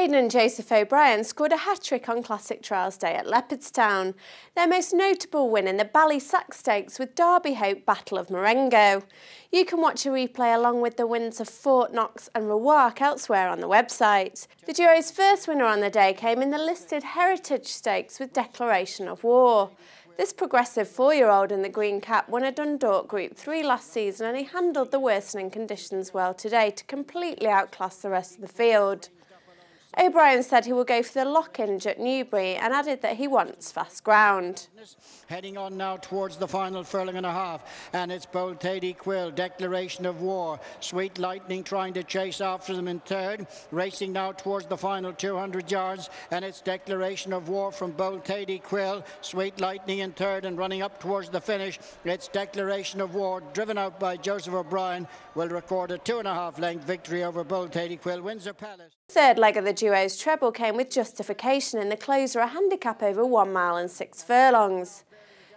Aidan and Joseph O'Brien scored a hat-trick on Classic Trials Day at Leopardstown, their most notable win in the Ballysack Stakes with Derby Hope Battle of Marengo. You can watch a replay along with the wins of Fort Knox and Rawark elsewhere on the website. The duo's first winner on the day came in the listed Heritage Stakes with Declaration of War. This progressive 4-year-old in the green cap won a Dundalk Group 3 last season, and he handled the worsening conditions well today to completely outclass the rest of the field. O'Brien said he will go for the Lockinge at Newbury and added that he wants fast ground. Heading on now towards the final furlong and a half, and it's Bold Teddy Quill, Declaration of War, Sweet Lightning trying to chase after them in third, racing now towards the final 200 yards, and it's Declaration of War from Bold Teddy Quill, Sweet Lightning in third, and running up towards the finish, it's Declaration of War, driven out by Joseph O'Brien, will record a 2.5 length victory over Bold Teddy Quill, Windsor Palace. Third leg of the duo's treble came with Justification in the closer, a handicap over 1 mile and 6 furlongs.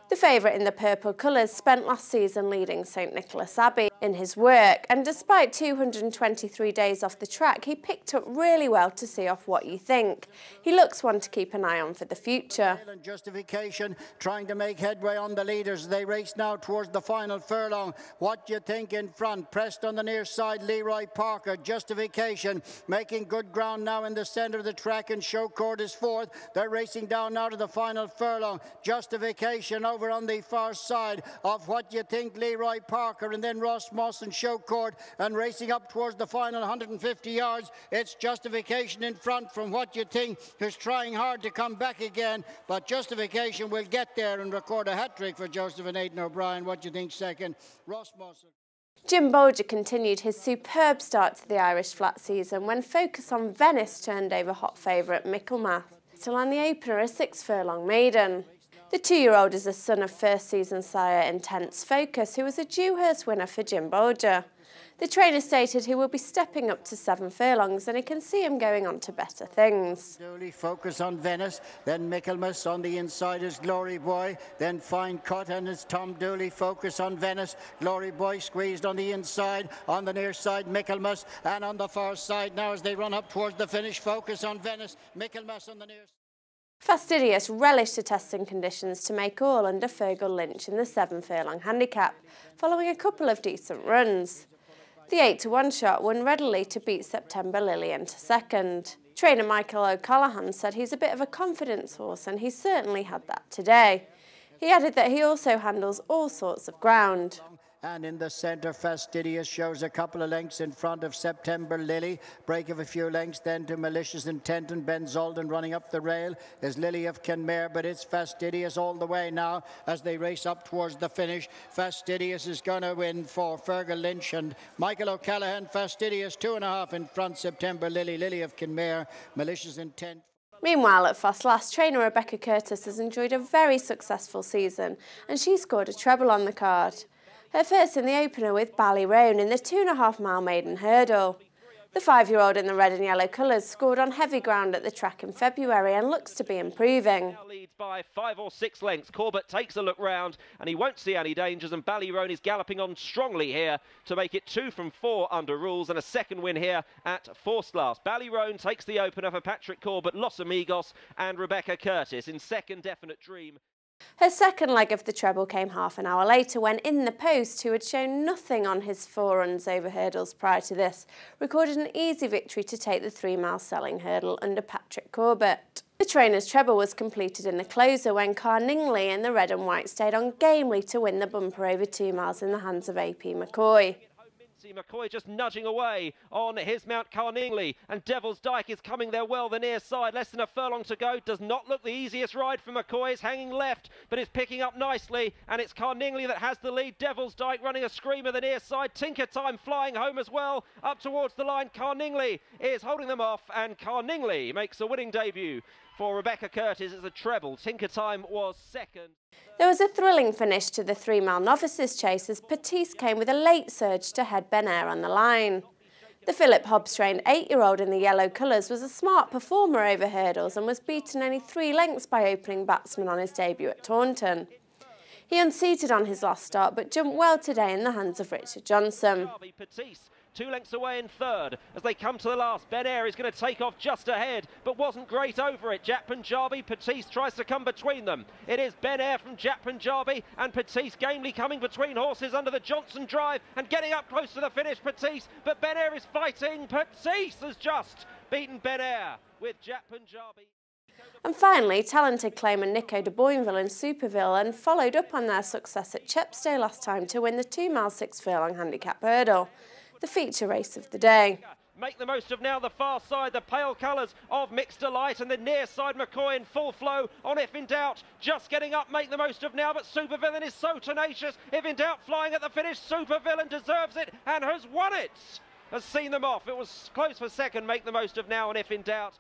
The favourite in the purple colours spent last season leading St Nicholas Abbey in his work, and despite 223 days off the track, he picked up really well to see off What You Think. He looks one to keep an eye on for the future. Justification trying to make headway on the leaders. They race now towards the final furlong. What You Think in front, pressed on the near side, Leroy Parker. Justification making good ground now in the centre of the track, and Showcourt is fourth. They're racing down now to the final furlong. Justification over on the far side of What You Think, Leroy Parker, and then Ross Moss and Showcourt, and racing up towards the final 150 yards, it's Justification in front from What You Think, who's trying hard to come back again, but Justification will get there and record a hat-trick for Joseph and Aidan O'Brien. What You Think second, Ross Moss. Jim Bolger continued his superb start to the Irish flat season when Focus on Venice turned over hot favourite Michaelmas to land the opener a 6-furlong maiden. The 2-year-old is the son of first season sire Intense Focus, who was a Dewhurst winner for Jim Bolger. The trainer stated he will be stepping up to 7 furlongs, and he can see him going on to better things. Focus on Venice, then Michaelmas on the inside is Glory Boy, then Fine Cut, and it's Tom Dooley. Focus on Venice, Glory Boy squeezed on the inside, on the near side Michaelmas, and on the far side now as they run up towards the finish, Focus on Venice, Michaelmas on the near side. Fastidious relished the testing conditions to make all under Fergal Lynch in the 7-furlong handicap, following a couple of decent runs. The 8-to-1 shot won readily to beat September Lillian to second. Trainer Michael O'Callaghan said he's a bit of a confidence horse, and he certainly had that today. He added that he also handles all sorts of ground. And in the centre, Fastidious shows a couple of lengths in front of September Lily. Break of a few lengths then to Malicious Intent, and Ben Zolden running up the rail is Lily of Kenmare, but it's Fastidious all the way now as they race up towards the finish. Fastidious is going to win for Fergal Lynch and Michael O'Callaghan. Fastidious 2.5 in front, September Lily, Lily of Kenmare, Malicious Intent. Meanwhile, at Ffos last, trainer Rebecca Curtis has enjoyed a very successful season, and she scored a treble on the card. Her first in the opener with Ballyroan in the 2.5-mile maiden hurdle. The 5-year-old in the red and yellow colours scored on heavy ground at the track in February and looks to be improving. Now leads by 5 or 6 lengths. Corbett takes a look round and he won't see any dangers, and Ballyroan is galloping on strongly here to make it 2 from 4 under rules, and a second win here at Ffos last. Ballyroan takes the opener for Patrick Corbett, Los Amigos and Rebecca Curtis in second, Definite Dream. Her second leg of the treble came half an hour later when In the Post, who had shown nothing on his 4 runs over hurdles prior to this, recorded an easy victory to take the 3-mile selling hurdle under Patrick Corbett. The trainer's treble was completed in the closer when Carningley in the red and white stayed on gamely to win the bumper over 2 miles in the hands of AP McCoy. McCoy just nudging away on his Mount Carningley, and Devil's Dyke is coming there well the near side. Less than a furlong to go. Does not look the easiest ride for McCoy. Is hanging left, but is picking up nicely, and it's Carningley that has the lead. Devil's Dyke running a screamer the near side. Tinker Time flying home as well up towards the line. Carningley is holding them off, and Carningley makes a winning debut for Rebecca Curtis as a treble. Tinker Time was second. There was a thrilling finish to the 3-mile novices chase as Patisse came with a late surge to head Ben Ayre on the line. The Philip Hobbs-trained 8-year-old in the yellow colours was a smart performer over hurdles and was beaten only 3 lengths by opening batsman on his debut at Taunton. He unseated on his last start but jumped well today in the hands of Richard Johnson. Patisse 2 lengths away in third as they come to the last. Ben Air is going to take off just ahead, but wasn't great over it. Jat Punjabi, Patisse tries to come between them. It is Ben Air from Jat Punjabi and Patisse gamely coming between horses under the Johnson drive and getting up close to the finish, Patisse, but Ben Air is fighting. Patisse has just beaten Ben Air with Jat Punjabi. And finally, talented claimant Nico de Boinville and Superville and followed up on their success at Chepstow last time to win the 2 mile 6 furlong handicap hurdle, the feature race of the day. Make the most of now the far side, the pale colours of Mixed Delight, and the near side McCoy in full flow on If in Doubt. Just getting up, Make the Most of now, but Supervillain is so tenacious. If in Doubt flying at the finish, Supervillain deserves it and has won it. Has seen them off. It was close for second, Make the Most of now, and If in Doubt.